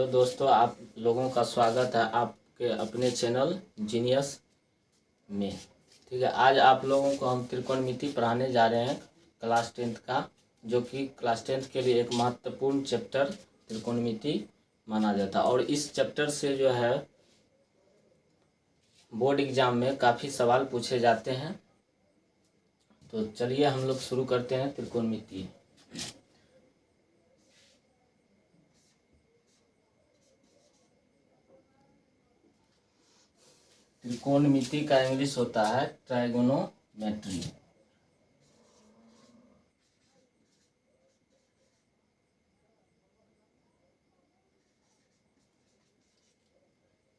दोस्तों, आप लोगों का स्वागत है आपके अपने चैनल जीनियस में। ठीक है, आज आप लोगों को हम त्रिकोणमिति पढ़ाने जा रहे हैं क्लास 10th का, जो कि क्लास 10th के लिए एक महत्वपूर्ण चैप्टर त्रिकोणमिति माना जाता है। और इस चैप्टर से जो है बोर्ड एग्जाम में काफ़ी सवाल पूछे जाते हैं। तो चलिए हम लोग शुरू करते हैं त्रिकोणमिति। त्रिकोणमिति का इंग्लिश होता है ट्राइगोनोमेट्री।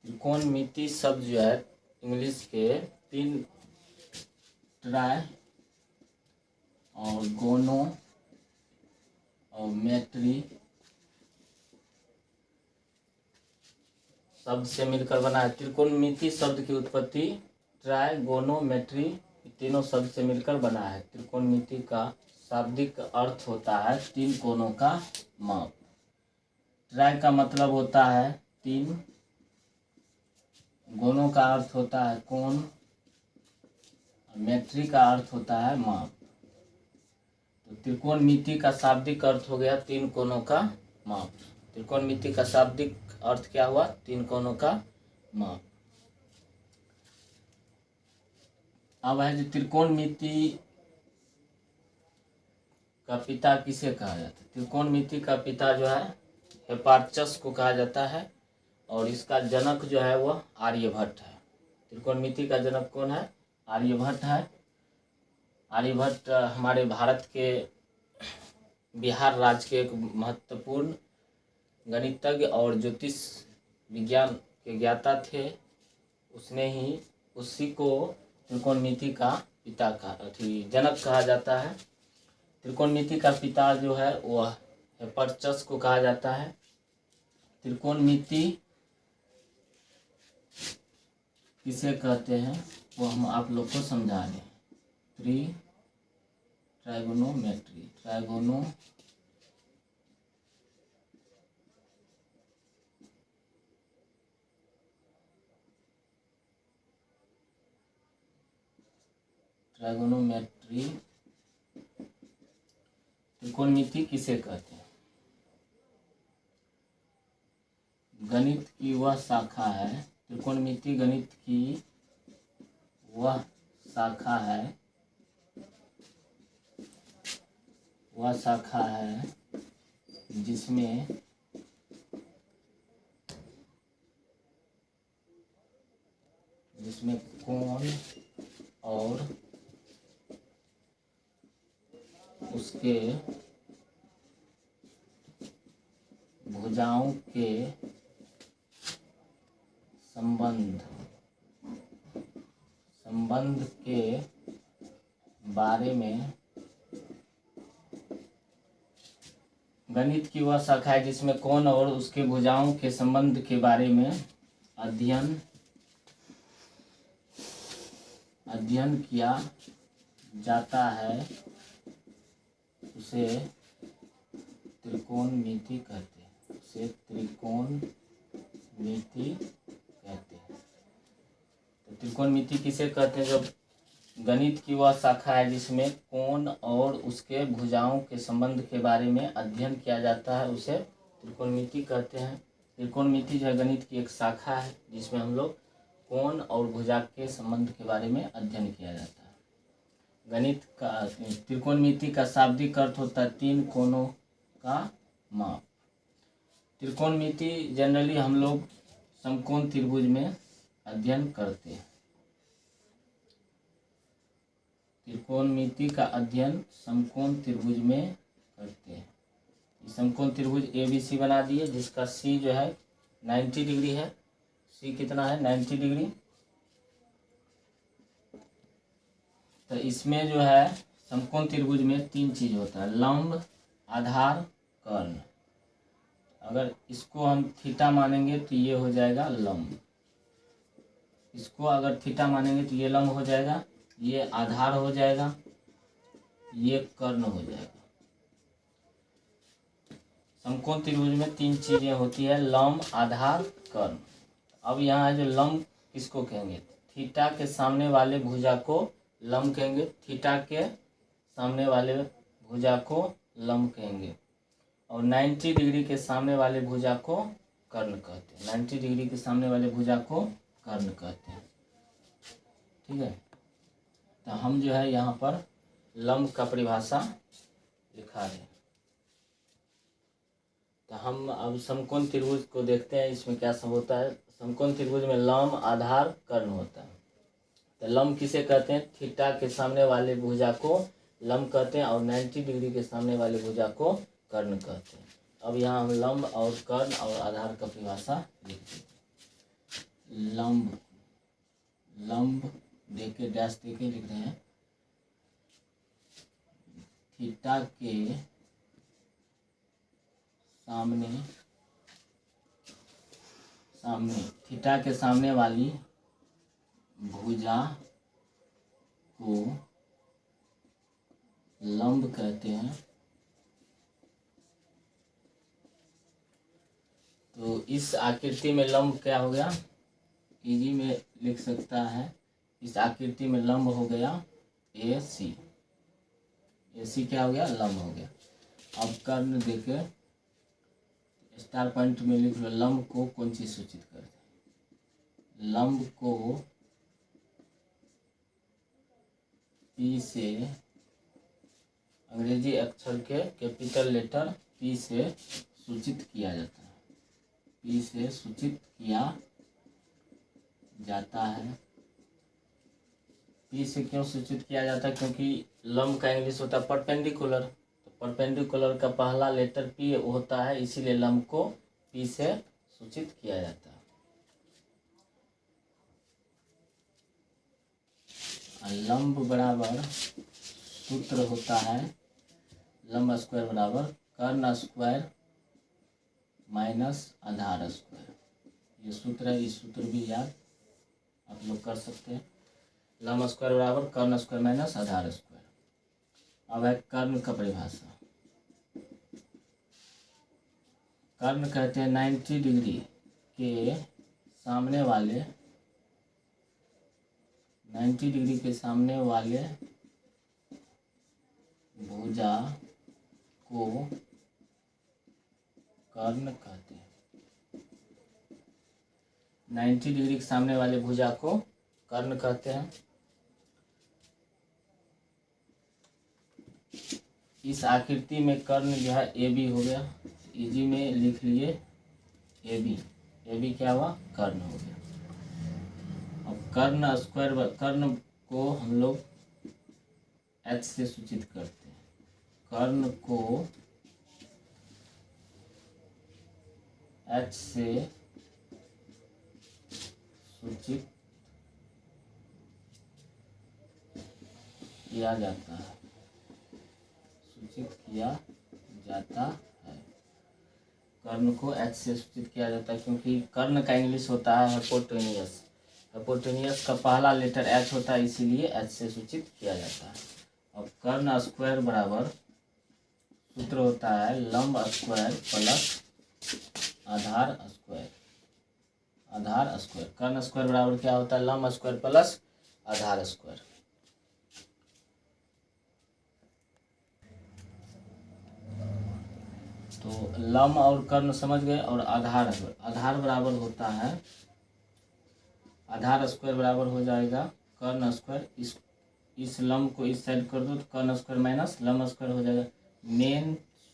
त्रिकोणमिति शब्द जो है इंग्लिश के तीन, ट्राई और गोनो और मेट्री शब्द से मिलकर बना है। त्रिकोणमिति शब्द की उत्पत्ति ट्राइगोनोमेट्री तीनों शब्द से मिलकर बना है। त्रिकोणमिति का शाब्दिक अर्थ होता है तीन कोणों का माप। ट्राई का मतलब होता है तीन, गोनों का अर्थ होता है कोण, मेट्री का अर्थ होता है माप। तो त्रिकोणमिति का शाब्दिक अर्थ हो गया तीन कोणों का माप। त्रिकोणमिति का शाब्दिक अर्थ क्या हुआ? तीन कोणों का माप। अब है जो त्रिकोणमिति का पिता किसे कहा जाता है? त्रिकोणमिति का पिता जो है हिप्पार्चस को कहा जाता है, और इसका जनक जो है वह आर्यभट्ट है। त्रिकोणमिति का जनक कौन है? आर्यभट्ट है। आर्यभट्ट हमारे भारत के बिहार राज्य के एक महत्वपूर्ण गणितज्ञ और ज्योतिष विज्ञान के ज्ञाता थे। उसी को त्रिकोणमिति का पिता का जनक कहा जाता है। त्रिकोणमिति का पिता जो है वह हिप्पार्चस को कहा जाता है। त्रिकोणमिति किसे कहते हैं वो हम आप लोग को समझा रहे हैं। ट्राइगोनोमेट्री, ट्राइगोनोमेट्री त्रिकोणमिति किसे कहते हैं? गणित की वह शाखा है, त्रिकोणमिति गणित की वह शाखा है जिसमें कोण और उसके भुजाओं के संबंध के बारे में, गणित की वह शाखा है जिसमें कोण और उसके भुजाओं के संबंध के बारे में अध्ययन किया जाता है, उसे त्रिकोणमिति कहते हैं। तो त्रिकोणमिति किसे कहते हैं? जब गणित की वह शाखा है जिसमें कोण और उसके भुजाओं के संबंध के बारे में अध्ययन किया जाता है, उसे त्रिकोणमिति कहते हैं। त्रिकोणमिति जो है गणित की एक शाखा है जिसमें हम लोग कोण और भुजा के संबंध के बारे में अध्ययन किया जाता है। त्रिकोणमिति का शाब्दिक अर्थ होता है तीन कोणों का माप। त्रिकोणमिति जनरली हम लोग समकोण त्रिभुज में अध्ययन करते हैं। त्रिकोणमिति का अध्ययन समकोण त्रिभुज में करते हैं। समकोण त्रिभुज ABC बना दिए, जिसका C जो है 90 डिग्री है। C कितना है? 90 डिग्री। तो इसमें जो है समकोण त्रिभुज में तीन चीज होता है, लंब, आधार, कर्ण। अगर इसको हम थीटा मानेंगे तो ये हो जाएगा लंब, इसको अगर थीटा मानेंगे तो ये लंब हो जाएगा, ये आधार हो जाएगा, ये कर्ण हो जाएगा। समकोण त्रिभुज में तीन चीजें होती है, लंब, आधार, कर्ण। अब यहाँ है जो लंब किसको कहेंगे, थीटा के सामने वाले भुजा को लंब कहेंगे, थीटा के सामने वाले भुजा को लंब कहेंगे, और 90 डिग्री के सामने वाले भुजा को कर्ण कहते हैं। 90 डिग्री के सामने वाले भुजा को कर्ण कहते हैं। ठीक है, तो हम जो है यहाँ पर लंब का परिभाषा लिखा है। तो हम अब समकोण त्रिभुज को देखते हैं, इसमें क्या सब होता है। समकोण त्रिभुज में लंब, आधार, कर्ण होता है। तो लंब किसे कहते हैं, थीटा के सामने वाले भुजा को लंब कहते हैं, और 90 डिग्री के सामने वाले भुजा को कर्ण कहते हैं। अब यहाँ हम लंब और कर्ण और आधार का परिभाषा लिखते हैं। लंब, लंब देके डैश देके लिख रहे हैं, थीटा के सामने थीटा के सामने वाली भुजा को लंब कहते हैं। तो इस आकृति में लंब क्या हो गया, इजी में लिख सकता है, इस आकृति में लंब हो गया AC। AC क्या हो गया, लंब हो गया। अब कर्ण देके स्टार पॉइंट में लिख लो, लंब को कौन चीज सूचित करते हैं, लंब को P से, अंग्रेजी अक्षर के कैपिटल लेटर P से सूचित किया जाता है, P से सूचित किया जाता है। P से क्यों सूचित किया जाता है, क्योंकि लंब का इंग्लिश होता है परपेंडिकुलर, तो परपेंडिकुलर का पहला लेटर P होता है, इसीलिए लंब को P से सूचित किया जाता है। लंब बराबर सूत्र होता है, लंब स्क्वायर बराबर कर्ण स्क्वायर माइनस आधार स्क्वायर। ये सूत्र है, इस सूत्र भी याद आप लोग कर सकते हैं। लंब स्क्वायर बराबर कर्ण स्क्वायर माइनस आधार स्क्वायर। अब है कर्ण का परिभाषा। कर्ण कहते हैं 90 डिग्री के सामने वाले, 90 डिग्री के सामने वाले भुजा को कर्ण कहते हैं। 90 डिग्री के सामने वाले भुजा को कर्ण कहते हैं। इस आकृति में कर्ण जो है AB हो गया, इजी में लिख लिए AB। AB क्या हुआ, कर्ण हो गया। अब कर्ण स्क्वायर, कर्ण को हम लोग H से सूचित करते हैं, कर्ण को H से सूचित किया जाता है, सूचित किया जाता है। कर्ण को H से सूचित किया जाता है, क्योंकि कर्ण का इंग्लिश होता है हाइपोटेनियस। हाइपोटेनियस का पहला लेटर H होता है, इसीलिए H से सूचित किया जाता है। अब कर्ण स्क्वायर बराबर सूत्र होता है लंब स्क्वायर प्लस आधार स्क्वायर। आधार स्क्वायर, कर्ण स्क्वायर बराबर क्या होता है, लंब स्क्वायर प्लस आधार स्क्वायर। तो लंब और कर्ण समझ गए। और आधार, आधार बराबर होता है, आधार स्क्वायर बराबर हो जाएगा कर्ण स्क्वायर, इस लंब को इस साइड कर दो तो कर्ण स्क्वायर माइनस लंब स्क्वायर हो जाएगा। मेन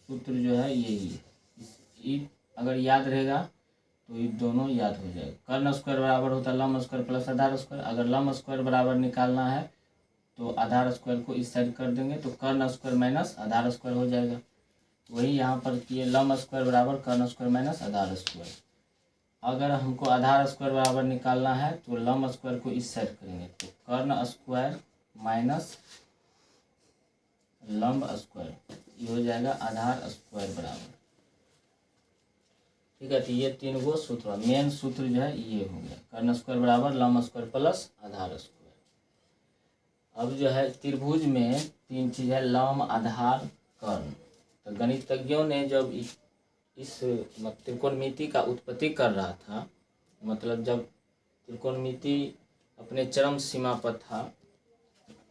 सूत्र जो है यही है, अगर याद रहेगा तो ये दोनों याद हो जाएगा। कर्ण स्क्वायर बराबर होता है लंब स्क्वायर प्लस आधार स्क्वायर। अगर लंब स्क्वायर बराबर निकालना है तो आधार स्क्वायर को इस साइड कर देंगे तो कर्ण स्क्वायर माइनस आधार स्क्वायर हो जाएगा। वही यहाँ पर किए, लंब स्क्वायर बराबर कर्ण स्क्वायर माइनस आधार स्क्वायर। अगर हमको आधार स्क्वायर बराबर निकालना है तो लंब स्क्वायर को इस साइड करेंगे तो कर्ण स्क्वायर माइनस लंब स्क्वायर, ये हो जाएगा आधार स्क्वायर बराबर। ठीक है, तो ये तीन गो सूत्र, मेन सूत्र जो है ये हो गया, कर्ण स्क्वायर बराबर लंब स्क्वायर प्लस आधार स्क्वायर। अब जो है त्रिभुज में तीन चीज है, लंब, आधार, कर्ण। तो गणितज्ञों ने जब इस त्रिकोणमिति का उत्पत्ति कर रहा था, मतलब जब त्रिकोणमिति अपने चरम सीमा पर था,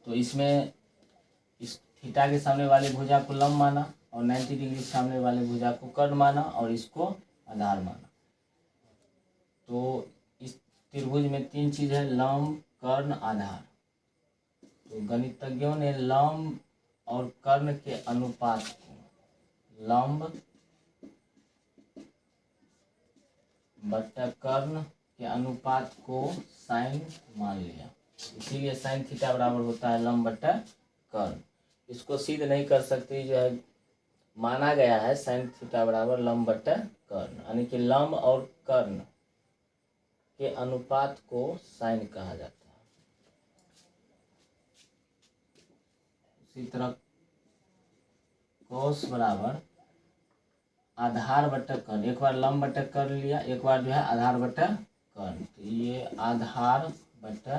तो इसमें इस थीटा के सामने वाली भुजा को लंब माना और 90 डिग्री सामने वाले भुजा को कर्ण माना और इसको आधार माना। तो इस त्रिभुज में 3 चीज है, लंब, कर्ण, आधार। तो गणितज्ञों ने लंब और कर्ण के अनुपात को, लंब बट्टा कर्ण के अनुपात को साइन मान लिया, इसीलिए साइन थीटा बराबर होता है लंब बट्टा कर्ण। इसको सिद्ध नहीं कर सकते, जो है माना गया है साइन थीटा बराबर लंब बट्टा कर्ण, यानी कि लंब और कर्ण के अनुपात को साइन कहा जाता है। इसी तरह कोस बराबर आधार बट्टा कर्ण, एक बार लंब बट्टा कर्ण लिया, एक बार जो है आधार बट्टा कर्ण। तो ये आधार बट्टा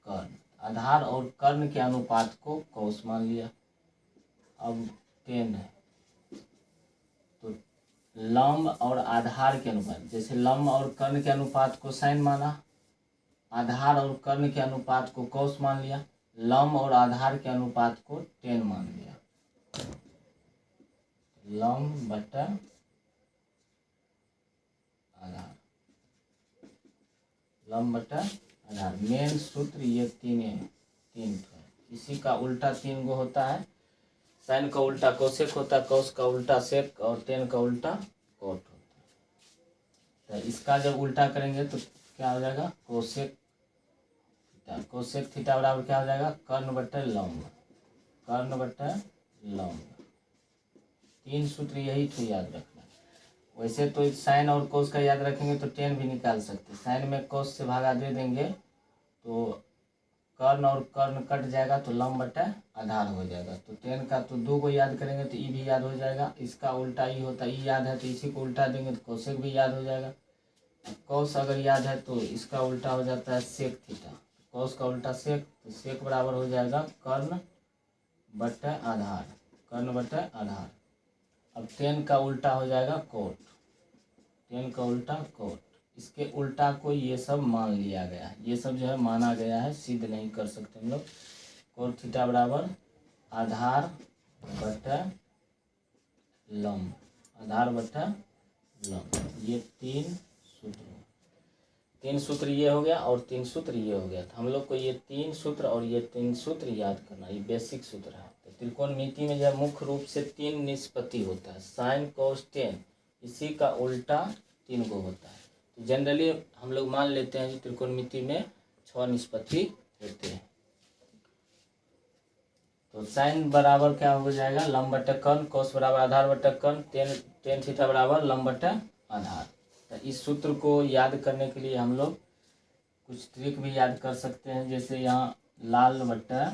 कर्ण, आधार और कर्ण के अनुपात को कोस मान लिया। अब 10 है, तो लंब और आधार के अनुपात, जैसे लंब और कर्ण के अनुपात को साइन माना, आधार और कर्ण के अनुपात को कोस मान लिया, लंब और आधार के अनुपात को 10 मान लिया। लंब बट्टा आधार, लंब बट्टा आधार। मेन सूत्र ये 3 है। इसी का उल्टा 3 गो होता है, साइन का उल्टा कोसेक होता है, कोस का उल्टा सेक और 10 का उल्टा कोट होता है। तो इसका जब उल्टा करेंगे तो क्या हो जाएगा, कोसेक थीटा। कोसेक थीटा बराबर क्या हो जाएगा, कर्ण बट्टा लंब, कर्ण बट्टा लंब। 3 सूत्र यही तो याद रखना। वैसे तो साइन और कोस का याद रखेंगे तो 10 भी निकाल सकते। साइन में कोस से भागा दे देंगे तो कर्ण और कर्ण कट जाएगा तो लंब बट्टा आधार हो जाएगा। तो 10 का तो 2 को याद करेंगे तो ई भी याद हो जाएगा, इसका उल्टा ई होता है, ई याद है तो इसी को उल्टा देंगे तो कोसेक भी याद हो जाएगा। कोस अगर याद है तो इसका उल्टा हो जाता है सेक थीटा, कोस का उल्टा सेक, तो सेक बराबर हो जाएगा कर्ण बट्टा आधार, कर्ण बट्टा आधार। अब 10 का उल्टा हो जाएगा कोट, 10 का उल्टा कोट। इसके उल्टा को ये सब मान लिया गया है, ये सब जो है माना गया है, सिद्ध नहीं कर सकते हम लोग। कोट थीटा बराबर आधार बट्टा लंब, आधार बट्टा लंब। ये 3 सूत्र, 3 सूत्र ये हो गया और 3 सूत्र ये हो गया। तो हम लोग को ये 3 सूत्र और ये 3 सूत्र याद करना, ये बेसिक सूत्र है। तो त्रिकोणमिति में जो मुख्य रूप से 3 निष्पत्ति होता है, साइन कोस टेन, इसी का उल्टा 3 गो होता है। तो जनरली हम लोग मान लेते हैं कि त्रिकोणमिति में 6 निष्पत्ति होते हैं। तो साइन बराबर क्या हो जाएगा, लंब बट्टा कर्ण, कोस बराबर आधार बट्टा कर्ण, टेन थीटा बराबर लंब बट्टा आधार। तो इस सूत्र को याद करने के लिए हम लोग कुछ ट्रिक भी याद कर सकते हैं, जैसे यहाँ लाल बट्टा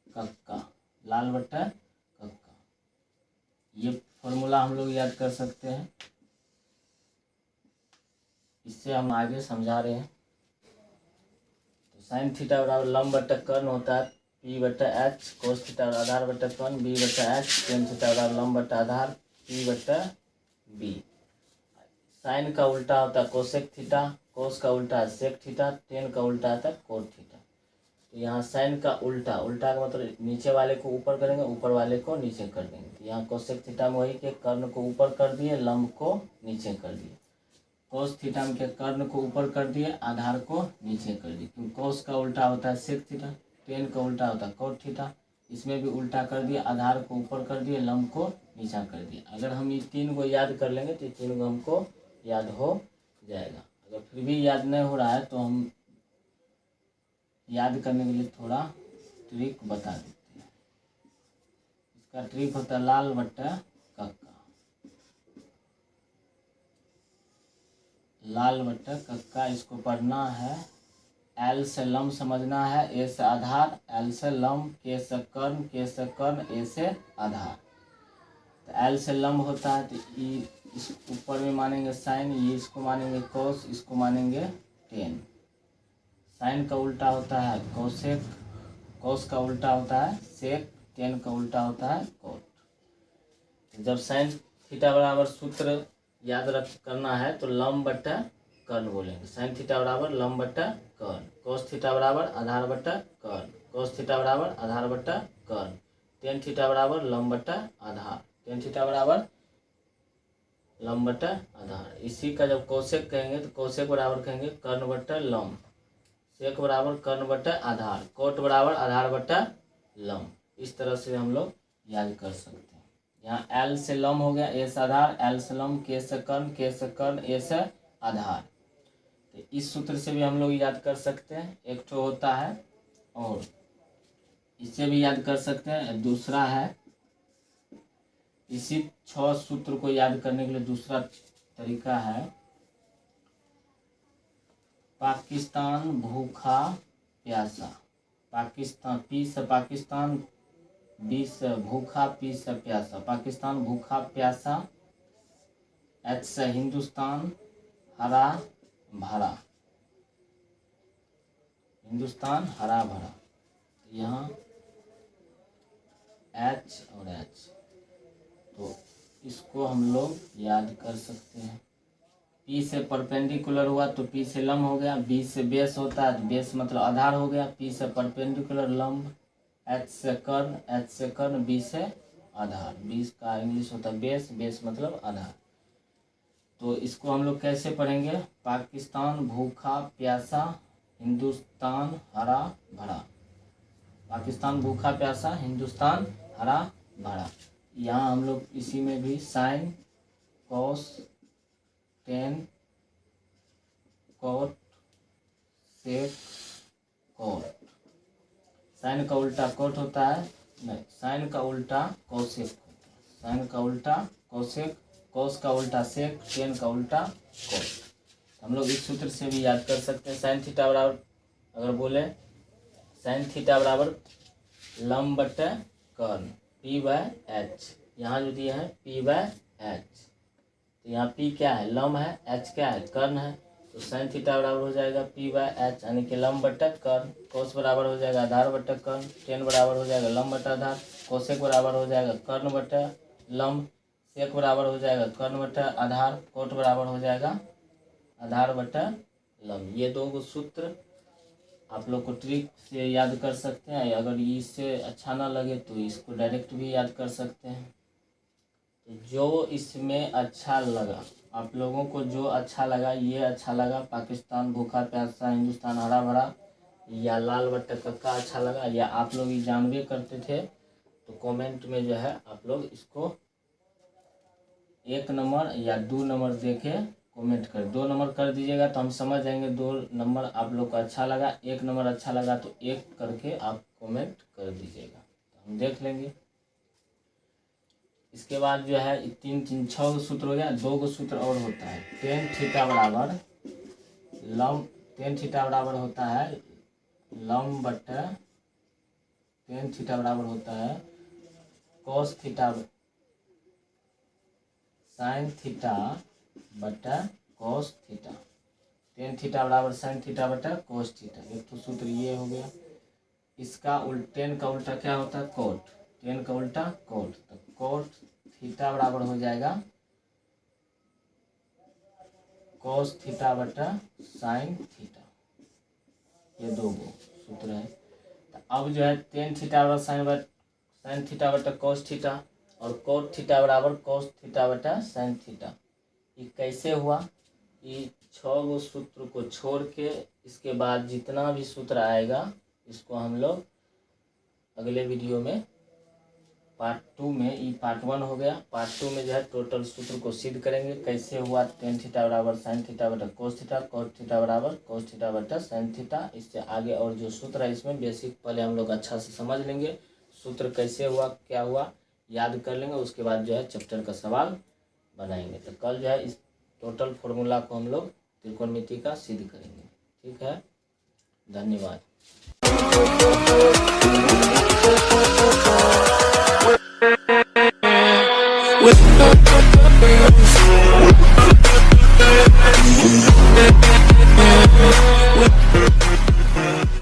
कक्का, लाल बट्टा कक्का, ये फॉर्मूला हम लोग याद कर सकते हैं। इससे हम आगे समझा रहे हैं। तो साइन थीटा बराबर लंब बट्टा कर्ण होता है पी बट्टा एच, कोस थीटा आधार बट्टा कर्ण बी बट्टा एच, टेन थीटा बराबर लंब बट्टा आधार पी बट्टा बी। साइन का उल्टा होता है कोसेक थीटा, कोस का उल्टा है सेक थीटा, टेन का उल्टा आता है कोट थीटा। तो यहाँ साइन का उल्टा, उल्टा का मतलब नीचे वाले को ऊपर करेंगे, ऊपर वाले को नीचे कर देंगे। तो यहाँ कोसेक थीटा में वही के कर्ण को ऊपर कर दिए, लंब को नीचे कर दिए। कोस थीटा में के कर्ण को ऊपर कर दिए, आधार को नीचे कर दिए। क्योंकि कोस का उल्टा होता है सेक थीटा, टेन का उल्टा होता है कोट थीटा, इसमें भी उल्टा कर दिए, आधार को ऊपर कर दिए, लंब को नीचा कर दिए। अगर हम ये 3 को याद कर लेंगे तो ये 3 को हमको याद हो जाएगा। अगर फिर भी याद नहीं हो रहा है तो हम याद करने के लिए थोड़ा ट्रिक बता देते हैं। इसका ट्रिक होता है लाल बट्टा कक्का, लाल बट्टा कक्का। इसको पढ़ना है, एल से लंब समझना है, ए से आधार, एल से लंब, के से कर्ण, के से कर्ण, ए से आधार। तो एल से लंब होता है तो ई इस ऊपर में मानेंगे साइन, ये इसको मानेंगे कोस, इसको मानेंगे टेन। साइन का उल्टा होता है कोसेक, कोस का उल्टा होता है सेक, टेन का उल्टा होता है कोट। जब साइन थीटा बराबर सूत्र याद रख करना है तो लंब बट्टा कर्ण बोलेंगे। साइन थीटा बराबर लंब बट्टा कर्ण, कोस थीटा बराबर आधार बट्टा कर्ण, कोस थीटा बराबर आधार बट्टा कर्ण, टेन थीटा बराबर लंब बट्टा आधार, टेन थीटा बराबर लंब बट्टा आधार। इसी का जब कोसेक कहेंगे तो कोसेक बराबर कहेंगे कर्ण बट्टा लंब, सेक बराबर कर्ण बट्टा आधार, कोट बराबर आधार बट्टा लंब। इस तरह से हम लोग याद कर सकते हैं। यहाँ एल से लंब हो गया, ए से आधार, एल से लंब, के से कर्ण, के से कर्ण, ए से आधार। तो इस सूत्र से भी हम लोग याद कर सकते हैं, एक ठो होता है, और इससे भी याद कर सकते हैं। दूसरा है, इसी 6 सूत्र को याद करने के लिए दूसरा तरीका है, पाकिस्तान भूखा प्यासा। पाकिस्तान, पी से पाकिस्तान, बी से भूखा, पी से प्यासा। पाकिस्तान भूखा प्यासा, एच से हिंदुस्तान हरा भरा, हिंदुस्तान हरा भरा। यहाँ एच और एच, तो इसको हम लोग याद कर सकते हैं। पी से परपेंडिकुलर हुआ तो पी से लंब हो गया, बी से बेस होता है तो बेस मतलब आधार हो गया, पी से परपेंडिकुलर लंब, एच से कर्ण, एच से कर्ण, बी से आधार। बी का इंग्लिश होता है बेस, बेस मतलब आधार। तो इसको हम लोग कैसे पढ़ेंगे, पाकिस्तान भूखा प्यासा, हिंदुस्तान हरा भरा। पाकिस्तान भूखा प्यासा, हिंदुस्तान हरा भरा। यहाँ हम लोग इसी में भी साइन, कॉस, टेन, कोट, सेक, कोट। साइन का उल्टा कोट होता है, नहीं, साइन का उल्टा कोसेक होता है, साइन का उल्टा कोसेक, कोस का उल्टा सेक, टेन का उल्टा कोट। हम लोग इस सूत्र से भी याद कर सकते हैं। साइन थीटा बराबर, अगर बोले साइन थीटा बराबर लंब बट्टा कर्ण, पी बाय एच। यहाँ जो दिया है पी बाय एच, तो यहाँ पी क्या है, लंब है, एच क्या है, कर्ण है। तो साइन थीटा बराबर हो जाएगा पी बाय एच, यानी कि लंब बट्टा कर्ण। कोस बराबर हो जाएगा आधार बट्टा कर्ण, टेन बराबर हो जाएगा लंब बट्टा आधार, कोसेक बराबर हो जाएगा कर्ण बट्टा लंब, सेक बराबर हो जाएगा कर्ण बट्टा आधार, कोट बराबर हो जाएगा आधार बट्टा लंब। ये दो सूत्र आप लोग को ट्रिक से याद कर सकते हैं। अगर इससे अच्छा ना लगे तो इसको डायरेक्ट भी याद कर सकते हैं। जो इसमें अच्छा लगा, आप लोगों को जो अच्छा लगा, ये अच्छा लगा पाकिस्तान भूखा प्यासा, हिंदुस्तान हरा भरा, या लाल बट्टा कक्का अच्छा लगा, या आप लोग ये जानवे करते थे, तो कमेंट में जो है आप लोग इसको 1 नंबर या 2 नंबर देके कमेंट कर, 2 नंबर कर दीजिएगा तो हम समझ जाएंगे 2 नंबर आप लोग को अच्छा लगा। 1 नंबर अच्छा लगा तो 1 करके आप कमेंट कर दीजिएगा, तो हम देख लेंगे। इसके बाद जो है 6 सूत्र हो गया। 2 सूत्र और होता है, टेन थीटा बराबर लंब, टेन थीटा बराबर होता है लंब बट्टा, टेन थीटा बराबर होता है कॉस थीटा, साइन थीटा बट्टा कॉस थीटा। टेन थीटा बराबर साइन थीटा बट्टा कॉस थीटा। एक तो सूत्र ये हो गया। इसका टेन का उल्टा क्या होता है, कोट, टेन का उल्टा कोट। तो कोट थीटा बराबर हो जाएगा कॉस थीटा बट्टा साइन थीटा। ये 2 सूत्र है। तो अब जो है टेन थीटा बराबर साइन थीटा बट्टा कॉस थीटा, और कोट थीटा बराबर कॉस थीटा बट्टा साइन थीटा। ये कैसे हुआ, ये 6 सूत्र को छोड़ के इसके बाद जितना भी सूत्र आएगा इसको हम लोग अगले वीडियो में पार्ट 2 में, ये पार्ट 1 हो गया, पार्ट 2 में जो है टोटल सूत्र को सिद्ध करेंगे। कैसे हुआ टेन थीटा बराबर साइन थीटा बटा कोस थीटा, कोस थीटा बराबर कोस थीटा बटा साइन थीटा। इससे आगे और जो सूत्र है इसमें बेसिक पहले हम लोग अच्छा से समझ लेंगे, सूत्र कैसे हुआ क्या हुआ याद कर लेंगे, उसके बाद जो है चैप्टर का सवाल बनाएंगे। तो कल जो है इस टोटल फॉर्मूला को हम लोग त्रिकोणमिति का सिद्ध करेंगे। ठीक है, धन्यवाद। With